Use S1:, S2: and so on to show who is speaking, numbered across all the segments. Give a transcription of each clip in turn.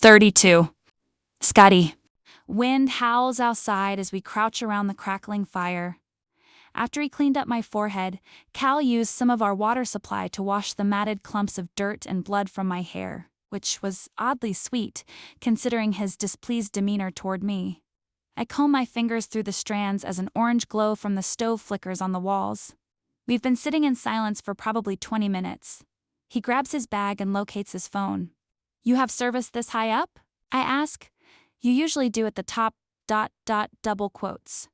S1: 32. Scuddy. Wind howls outside as we crouch around the crackling fire. After he cleaned up my forehead, Cal used some of our water supply to wash the matted clumps of dirt and blood from my hair, which was oddly sweet, considering his displeased demeanor toward me. I comb my fingers through the strands as an orange glow from the stove flickers on the walls. We've been sitting in silence for probably 20 minutes. He grabs his bag and locates his phone. "You have service this high up?" I ask. "You usually do at the top, double quotes."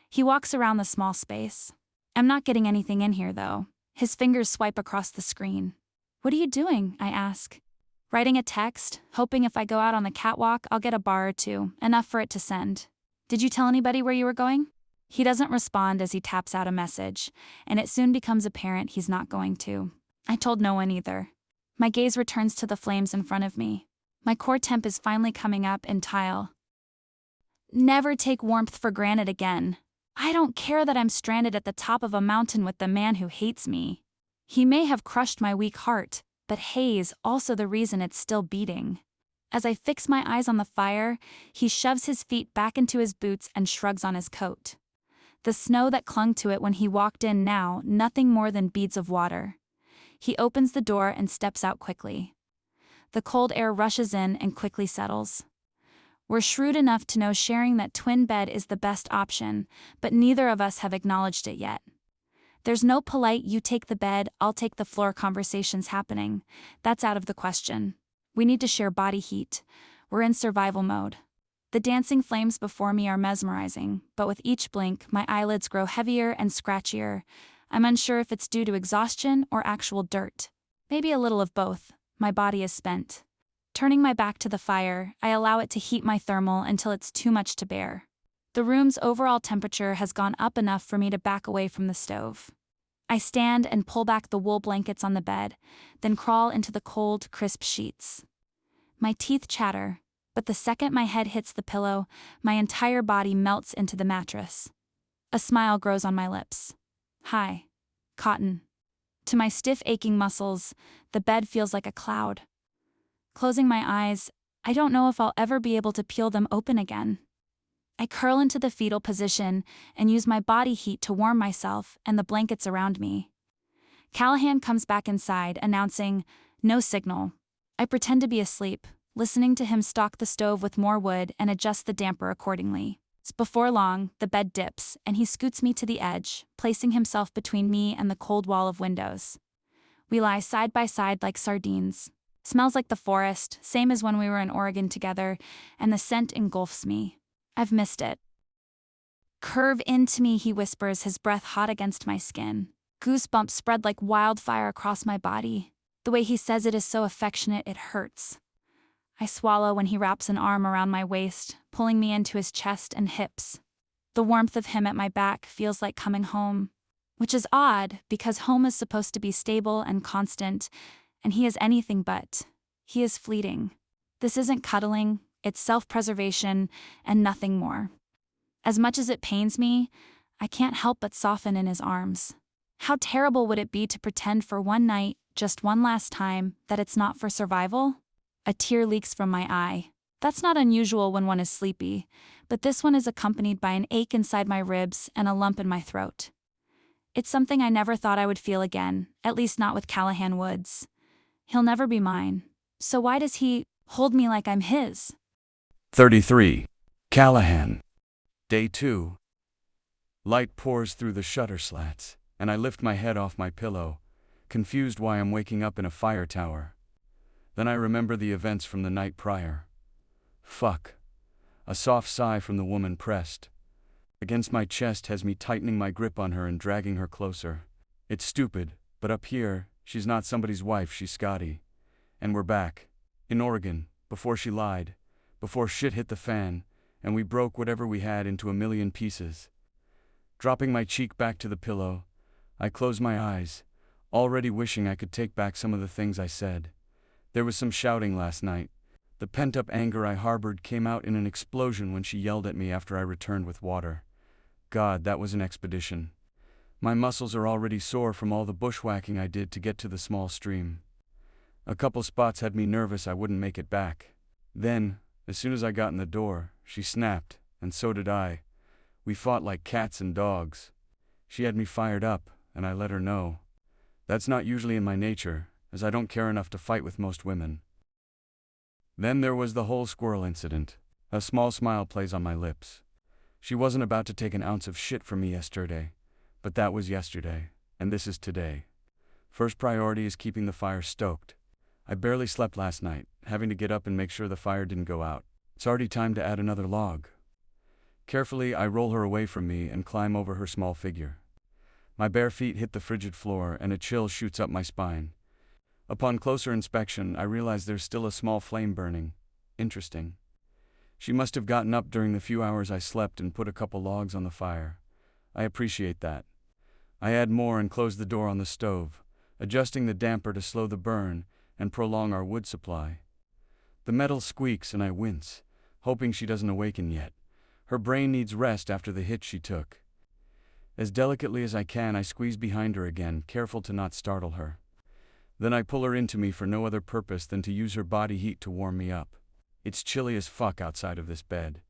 S1: He walks around the small space. "I'm not getting anything in here, though." His fingers swipe across the screen. "What are you doing?" I ask. "Writing a text, hoping if I go out on the catwalk I'll get a bar or two, enough for it to send." "Did you tell anybody where you were going?" He doesn't respond as he taps out a message, and it soon becomes apparent he's not going to. I told no one either. My gaze returns to the flames in front of me. My core temp is finally coming up in tile. Never take warmth for granted again. I don't care that I'm stranded at the top of a mountain with the man who hates me. He may have crushed my weak heart, but Hayes also the reason it's still beating. As I fix my eyes on the fire, he shoves his feet back into his boots and shrugs on his coat. The snow that clung to it when he walked in now, nothing more than beads of water. He opens the door and steps out quickly. The cold air rushes in and quickly settles. We're shrewd enough to know sharing that twin bed is the best option, but neither of us have acknowledged it yet. There's no polite "you take the bed, I'll take the floor" conversations happening. That's out of the question. We need to share body heat. We're in survival mode. The dancing flames before me are mesmerizing, but with each blink, my eyelids grow heavier and scratchier. I'm unsure if it's due to exhaustion or actual dirt. Maybe a little of both. My body is spent. Turning my back to the fire, I allow it to heat my thermal until it's too much to bear. The room's overall temperature has gone up enough for me to back away from the stove. I stand and pull back the wool blankets on the bed, then crawl into the cold, crisp sheets. My teeth chatter, but the second my head hits the pillow, my entire body melts into the mattress. A smile grows on my lips. Hi. Cotton. To my stiff, aching muscles, the bed feels like a cloud. Closing my eyes, I don't know if I'll ever be able to peel them open again. I curl into the fetal position and use my body heat to warm myself and the blankets around me. Callahan comes back inside, announcing, "No signal." I pretend to be asleep, listening to him stock the stove with more wood and adjust the damper accordingly. Before long, the bed dips, and he scoots me to the edge, placing himself between me and the cold wall of windows. We lie side by side like sardines. Smells like the forest, same as when we were in Oregon together, and the scent engulfs me. I've missed it. "Curve into me," he whispers, his breath hot against my skin. Goosebumps spread like wildfire across my body. The way he says it is so affectionate it hurts. I swallow when he wraps an arm around my waist, pulling me into his chest and hips. The warmth of him at my back feels like coming home. Which is odd, because home is supposed to be stable and constant, and he is anything but. He is fleeting. This isn't cuddling, it's self-preservation, and nothing more. As much as it pains me, I can't help but soften in his arms. How terrible would it be to pretend for one night, just one last time, that it's not for survival? A tear leaks from my eye. That's not unusual when one is sleepy, but this one is accompanied by an ache inside my ribs and a lump in my throat. It's something I never thought I would feel again, at least not with Callahan Woods. He'll never be mine. So why does he hold me like I'm his?
S2: 33. Callahan. Day 2. Light pours through the shutter slats, and I lift my head off my pillow, confused why I'm waking up in a fire tower. Then I remember the events from the night prior. Fuck. A soft sigh from the woman pressed against my chest has me tightening my grip on her and dragging her closer. It's stupid, but up here, she's not somebody's wife, she's Scotty. And we're back. In Oregon, before she lied, before shit hit the fan, and we broke whatever we had into a million pieces. Dropping my cheek back to the pillow, I close my eyes, already wishing I could take back some of the things I said. There was some shouting last night. The pent-up anger I harbored came out in an explosion when she yelled at me after I returned with water. God, that was an expedition. My muscles are already sore from all the bushwhacking I did to get to the small stream. A couple spots had me nervous I wouldn't make it back. Then, as soon as I got in the door, she snapped, and so did I. We fought like cats and dogs. She had me fired up, and I let her know. That's not usually in my nature, as I don't care enough to fight with most women. Then there was the whole squirrel incident. A small smile plays on my lips. She wasn't about to take an ounce of shit from me yesterday, but that was yesterday, and this is today. First priority is keeping the fire stoked. I barely slept last night, having to get up and make sure the fire didn't go out. It's already time to add another log. Carefully, I roll her away from me and climb over her small figure. My bare feet hit the frigid floor and a chill shoots up my spine. Upon closer inspection, I realize there's still a small flame burning. Interesting. She must have gotten up during the few hours I slept and put a couple logs on the fire. I appreciate that. I add more and close the door on the stove, adjusting the damper to slow the burn and prolong our wood supply. The metal squeaks and I wince, hoping she doesn't awaken yet. Her brain needs rest after the hit she took. As delicately as I can, I squeeze behind her again, careful to not startle her. Then I pull her into me for no other purpose than to use her body heat to warm me up. It's chilly as fuck outside of this bed.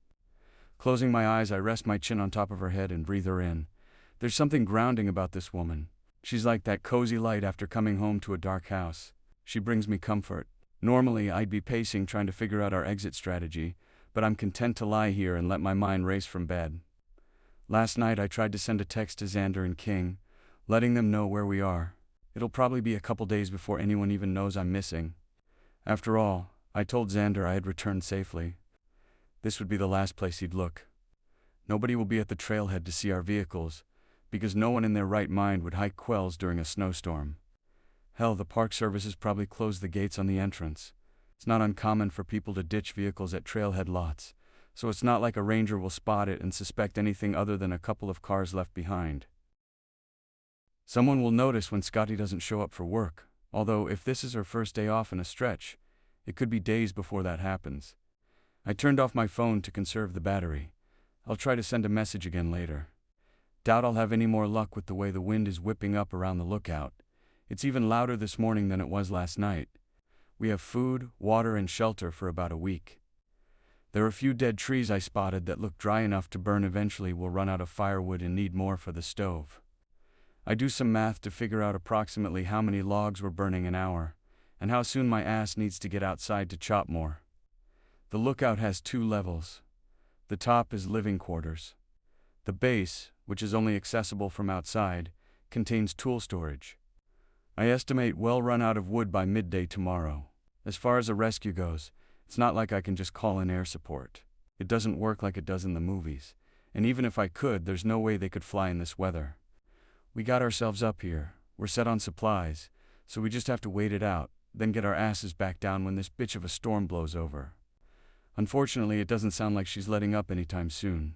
S2: Closing my eyes, I rest my chin on top of her head and breathe her in. There's something grounding about this woman. She's like that cozy light after coming home to a dark house. She brings me comfort. Normally, I'd be pacing trying to figure out our exit strategy, but I'm content to lie here and let my mind race from bed. Last night I tried to send a text to Xander and King, letting them know where we are. It'll probably be a couple days before anyone even knows I'm missing. After all, I told Xander I had returned safely. This would be the last place he'd look. Nobody will be at the trailhead to see our vehicles, because no one in their right mind would hike quells during a snowstorm. Hell, the Park Service has probably closed the gates on the entrance. It's not uncommon for people to ditch vehicles at trailhead lots, so it's not like a ranger will spot it and suspect anything other than a couple of cars left behind. Someone will notice when Scotty doesn't show up for work, although if this is her first day off in a stretch, it could be days before that happens. I turned off my phone to conserve the battery. I'll try to send a message again later. Doubt I'll have any more luck with the way the wind is whipping up around the lookout. It's even louder this morning than it was last night. We have food, water, and shelter for about a week. There are a few dead trees I spotted that look dry enough to burn. Eventually we'll run out of firewood and need more for the stove. I do some math to figure out approximately how many logs we're burning an hour, and how soon my ass needs to get outside to chop more. The lookout has 2 levels. The top is living quarters. The base, which is only accessible from outside, contains tool storage. I estimate we'll run out of wood by midday tomorrow. As far as a rescue goes, it's not like I can just call in air support. It doesn't work like it does in the movies, and even if I could, there's no way they could fly in this weather. We got ourselves up here, we're set on supplies, so we just have to wait it out, then get our asses back down when this bitch of a storm blows over. Unfortunately, it doesn't sound like she's letting up anytime soon.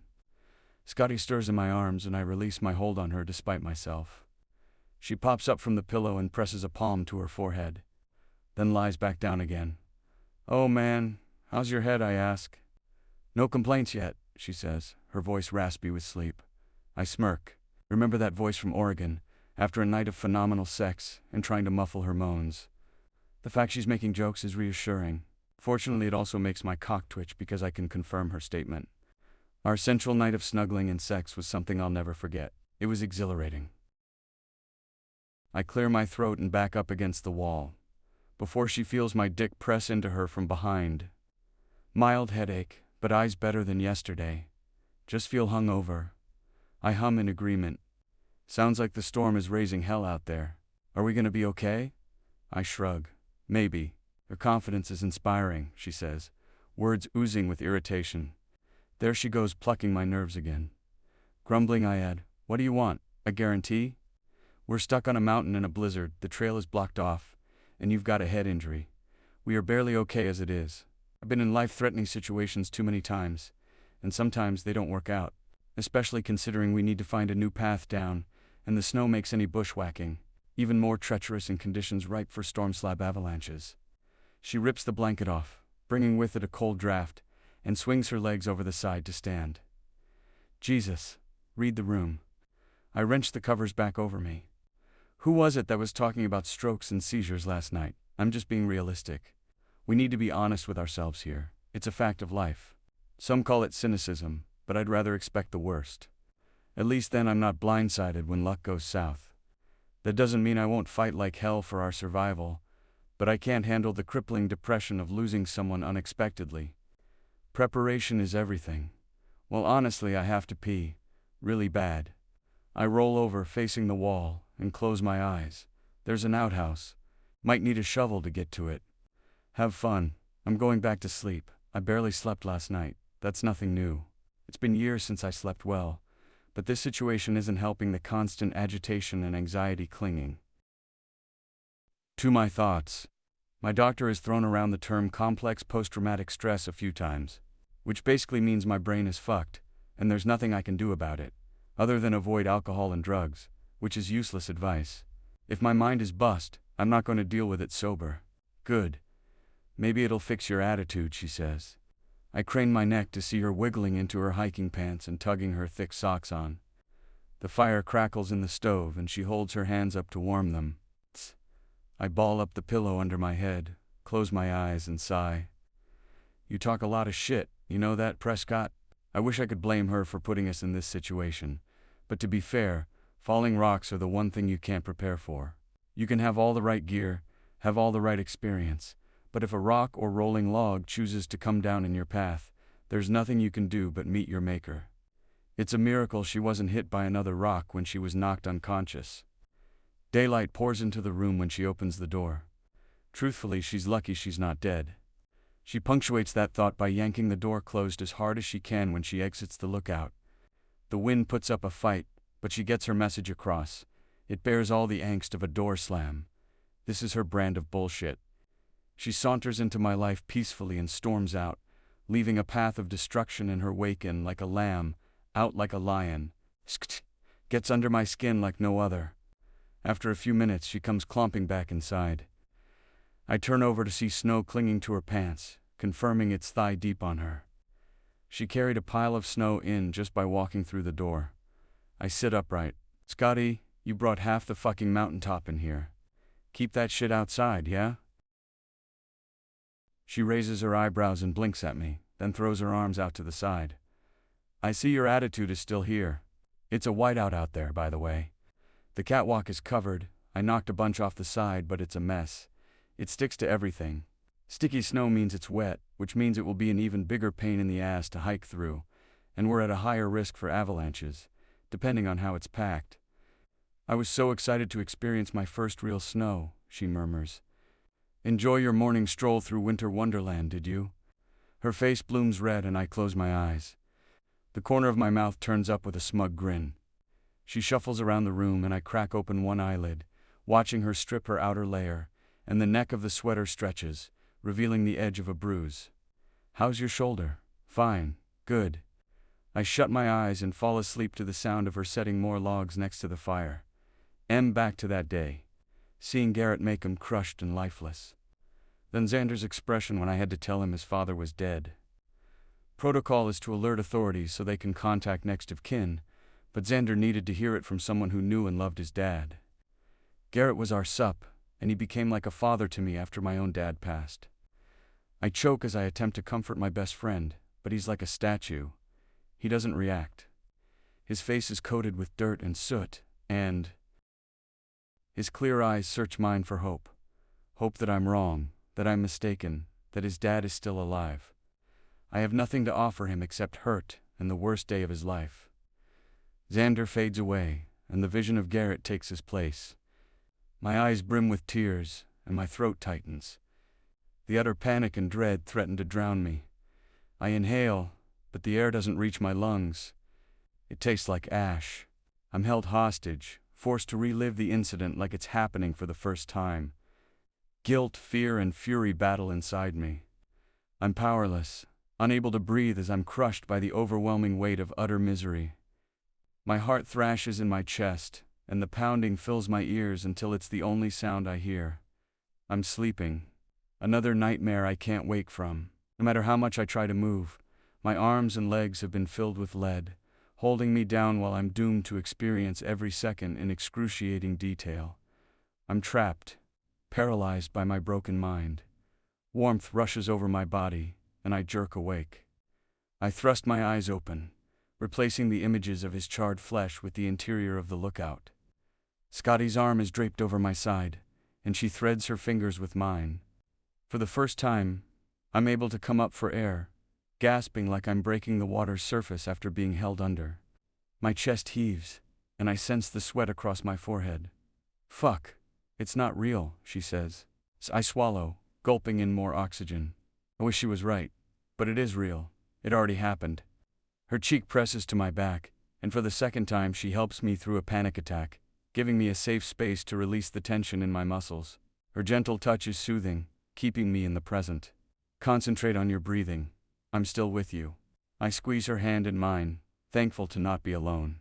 S2: Scotty stirs in my arms and I release my hold on her despite myself. She pops up from the pillow and presses a palm to her forehead, then lies back down again. "Oh man, how's your head?" I ask. "No complaints yet," she says, her voice raspy with sleep. I smirk. Remember that voice from Oregon, after a night of phenomenal sex and trying to muffle her moans. The fact she's making jokes is reassuring. Fortunately, it also makes my cock twitch because I can confirm her statement. Our central night of snuggling and sex was something I'll never forget. It was exhilarating. I clear my throat and back up against the wall, before she feels my dick press into her from behind. Mild headache, but eyes better than yesterday. Just feel hungover. I hum in agreement. Sounds like the storm is raising hell out there. Are we gonna be okay? I shrug. Maybe. Her confidence is inspiring, she says, words oozing with irritation. There she goes, plucking my nerves again. Grumbling, I add, "What do you want? A guarantee? We're stuck on a mountain in a blizzard, the trail is blocked off, and you've got a head injury. We are barely okay as it is. I've been in life-threatening situations too many times, and sometimes they don't work out, especially considering we need to find a new path down, and the snow makes any bushwhacking even more treacherous in conditions ripe for storm slab avalanches." She rips the blanket off, bringing with it a cold draft, and swings her legs over the side to stand. Jesus, read the room. I wrench the covers back over me. Who was it that was talking about strokes and seizures last night? I'm just being realistic. We need to be honest with ourselves here. It's a fact of life. Some call it cynicism, but I'd rather expect the worst. At least then I'm not blindsided when luck goes south. That doesn't mean I won't fight like hell for our survival, but I can't handle the crippling depression of losing someone unexpectedly. Preparation is everything. Well, honestly, I have to pee. Really bad. I roll over facing the wall and close my eyes. There's an outhouse. Might need a shovel to get to it. Have fun. I'm going back to sleep. I barely slept last night. That's nothing new. It's been years since I slept well, but this situation isn't helping the constant agitation and anxiety clinging to my thoughts. My doctor has thrown around the term complex post-traumatic stress a few times, which basically means my brain is fucked, and there's nothing I can do about it, other than avoid alcohol and drugs, which is useless advice. If my mind is bust, I'm not going to deal with it sober. Good. Maybe it'll fix your attitude, she says. I crane my neck to see her wiggling into her hiking pants and tugging her thick socks on. The fire crackles in the stove and she holds her hands up to warm them. I ball up the pillow under my head, close my eyes and sigh. You talk a lot of shit, you know that, Prescott? I wish I could blame her for putting us in this situation, but to be fair, falling rocks are the one thing you can't prepare for. You can have all the right gear, have all the right experience, but if a rock or rolling log chooses to come down in your path, there's nothing you can do but meet your maker. It's a miracle she wasn't hit by another rock when she was knocked unconscious. Daylight pours into the room when she opens the door. Truthfully, she's lucky she's not dead. She punctuates that thought by yanking the door closed as hard as she can when she exits the lookout. The wind puts up a fight, but she gets her message across. It bears all the angst of a door slam. This is her brand of bullshit. She saunters into my life peacefully and storms out, leaving a path of destruction in her wake in like a lamb, out like a lion. Gets under my skin like no other. After a few minutes, she comes clomping back inside. I turn over to see snow clinging to her pants, confirming it's thigh deep on her. She carried a pile of snow in just by walking through the door. I sit upright. Scotty, you brought half the fucking mountaintop in here. Keep that shit outside, yeah? She raises her eyebrows and blinks at me, then throws her arms out to the side. I see your attitude is still here. It's a whiteout out there, by the way. The catwalk is covered. I knocked a bunch off the side, but it's a mess. It sticks to everything. Sticky snow means it's wet, which means it will be an even bigger pain in the ass to hike through, and we're at a higher risk for avalanches, depending on how it's packed. I was so excited to experience my first real snow, she murmurs. Enjoy your morning stroll through winter wonderland, did you? Her face blooms red and I close my eyes. The corner of my mouth turns up with a smug grin. She shuffles around the room and I crack open one eyelid, watching her strip her outer layer, and the neck of the sweater stretches, revealing the edge of a bruise. How's your shoulder? Fine. Good. I shut my eyes and fall asleep to the sound of her setting more logs next to the fire. Back to that day. Seeing Garrett make him crushed and lifeless. Then Xander's expression when I had to tell him his father was dead. Protocol is to alert authorities so they can contact next of kin, but Xander needed to hear it from someone who knew and loved his dad. Garrett was our sup, and he became like a father to me after my own dad passed. I choke as I attempt to comfort my best friend, but he's like a statue. He doesn't react. His face is coated with dirt and soot, and his clear eyes search mine for hope. Hope that I'm wrong, that I'm mistaken, that his dad is still alive. I have nothing to offer him except hurt and the worst day of his life. Xander fades away, and the vision of Garrett takes his place. My eyes brim with tears, and my throat tightens. The utter panic and dread threaten to drown me. I inhale, but the air doesn't reach my lungs. It tastes like ash. I'm held hostage, forced to relive the incident like it's happening for the first time. Guilt, fear, and fury battle inside me. I'm powerless, unable to breathe as I'm crushed by the overwhelming weight of utter misery. My heart thrashes in my chest, and the pounding fills my ears until it's the only sound I hear. I'm sleeping. Another nightmare I can't wake from. No matter how much I try to move, my arms and legs have been filled with lead, holding me down while I'm doomed to experience every second in excruciating detail. I'm trapped, paralyzed by my broken mind. Warmth rushes over my body, and I jerk awake. I thrust my eyes open, replacing the images of his charred flesh with the interior of the lookout. Scotty's arm is draped over my side, and she threads her fingers with mine. For the first time, I'm able to come up for air, gasping like I'm breaking the water's surface after being held under. My chest heaves, and I sense the sweat across my forehead. Fuck, it's not real, she says. I swallow, gulping in more oxygen. I wish she was right, but it is real. It already happened. Her cheek presses to my back, and for the second time she helps me through a panic attack, giving me a safe space to release the tension in my muscles. Her gentle touch is soothing, keeping me in the present. Concentrate on your breathing. I'm still with you. I squeeze her hand in mine, thankful to not be alone.